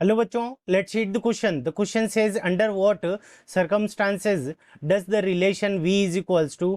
Hello बच्चों, let's read the question. The question says under what circumstances does the relation v is equals to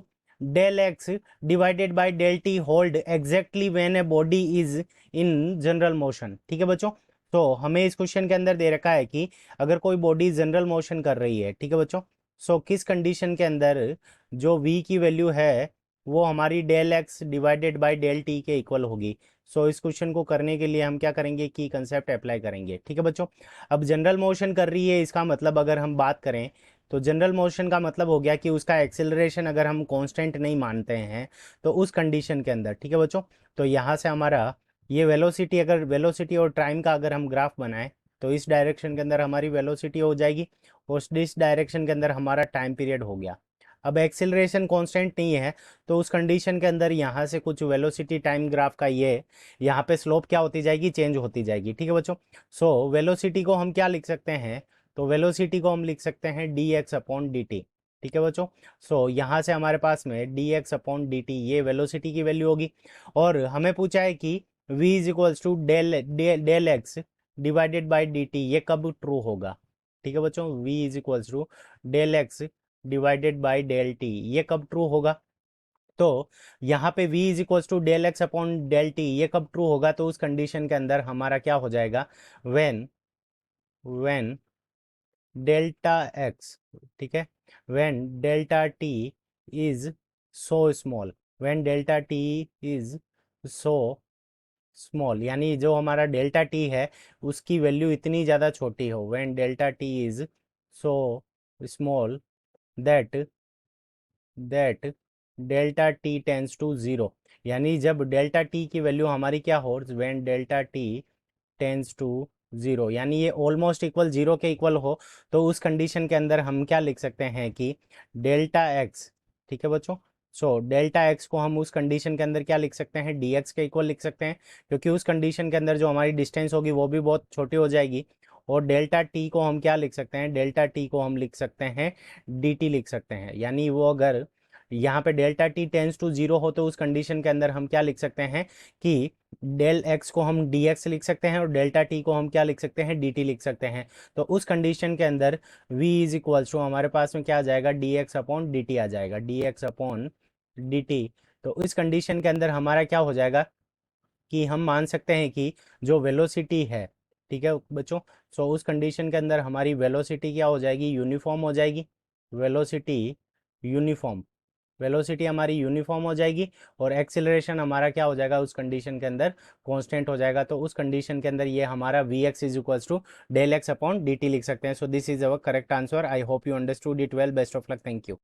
del x divided by del t hold exactly when a body is in general motion। ठीक है बच्चों, तो हमें इस question के अंदर दे रखा है कि अगर कोई बॉडी जनरल मोशन कर रही है, ठीक है बच्चों, सो किस कंडीशन के अंदर जो v की वैल्यू है वो हमारी del x divided by del t के इक्वल होगी। सो इस क्वेश्चन को करने के लिए हम क्या करेंगे कि कंसेप्ट अप्लाई करेंगे। ठीक है बच्चों, अब जनरल मोशन कर रही है, इसका मतलब अगर हम बात करें तो जनरल मोशन का मतलब हो गया कि उसका एक्सेलरेशन अगर हम कांस्टेंट नहीं मानते हैं तो उस कंडीशन के अंदर, ठीक है बच्चों, तो यहाँ से हमारा ये वेलोसिटी, अगर वेलोसिटी और टाइम का अगर हम ग्राफ बनाएं तो इस डायरेक्शन के अंदर हमारी वेलोसिटी हो जाएगी और इस डायरेक्शन के अंदर हमारा टाइम पीरियड हो गया। अब एक्सेलरेशन कांस्टेंट नहीं है तो उस कंडीशन के अंदर यहाँ से कुछ वेलोसिटी टाइम ग्राफ का ये यहाँ पे स्लोप क्या होती जाएगी, चेंज होती जाएगी। ठीक है बच्चों, सो वेलोसिटी को हम क्या लिख सकते हैं, तो वेलोसिटी को हम लिख सकते हैं d x upon D t. ठीक है बच्चों, सो यहाँ से हमारे पास में d x upon D t ये वेलोसिटी की वैल्यू होगी और हमें पूछा है कि v is equals to del x divided by d t, ये कब ट्रू होगा। ठीक है बच्चों, v is equals to del x divided by del t, ये कब ट्रू होगा। तो यहाँ पे v is equals to del x upon del t ये कब ट्रू होगा, तो उस कंडीशन के अंदर हमारा क्या हो जाएगा, व्हेन डेल्टा एक्स, ठीक है, when delta t is so small, when delta t is so small, यानी जो हमारा डेल्टा टी है उसकी वैल्यू इतनी ज़्यादा छोटी हो, when delta t is so small that that delta t tends to zero, यानी जब डेल्टा टी की वैल्यू हमारी क्या हो, when delta t tends to zero, यानी ये ऑलमोस्ट इक्वल ज़ीरो के इक्वल हो, तो उस कंडीशन के अंदर हम क्या लिख सकते हैं कि डेल्टा एक्स, ठीक है बच्चों, सो डेल्टा एक्स को हम उस कंडीशन के अंदर क्या लिख सकते हैं, डी एक्स के इक्वल लिख सकते हैं, क्योंकि उस कंडीशन के अंदर जो हमारी डिस्टेंस होगी वो भी बहुत छोटी हो जाएगी। और डेल्टा टी को हम क्या लिख सकते हैं, डेल्टा टी को हम लिख सकते हैं डी टी लिख सकते हैं, यानी वो अगर यहाँ पे delta t tends to zero हो तो उस कंडीशन के अंदर हम क्या लिख सकते हैं कि डेल एक्स को हम डी एक्स लिख सकते हैं और डेल्टा टी को हम क्या लिख सकते हैं, डी टी लिख सकते हैं। तो उस कंडीशन के अंदर v इज इक्वल्स टू हमारे पास में क्या आ जाएगा, D x upon D T आ जाएगा, D x upon D T. तो इस कंडीशन के अंदर हमारा क्या हो जाएगा कि हम मान सकते हैं कि जो वेलोसिटी है, ठीक है बच्चों, सो उस कंडीशन के अंदर हमारी वेलोसिटी क्या हो जाएगी, यूनिफॉर्म हो जाएगी, वेलोसिटी यूनिफॉर्म, वेलोसिटी हमारी यूनिफॉर्म हो जाएगी और एक्सेलरेशन हमारा क्या हो जाएगा उस कंडीशन के अंदर, कांस्टेंट हो जाएगा। तो उस कंडीशन के अंदर ये हमारा v x is equals to del x upon D t लिख सकते हैं। So this is our correct answer. I hope you understood it well. Best of luck. Thank you.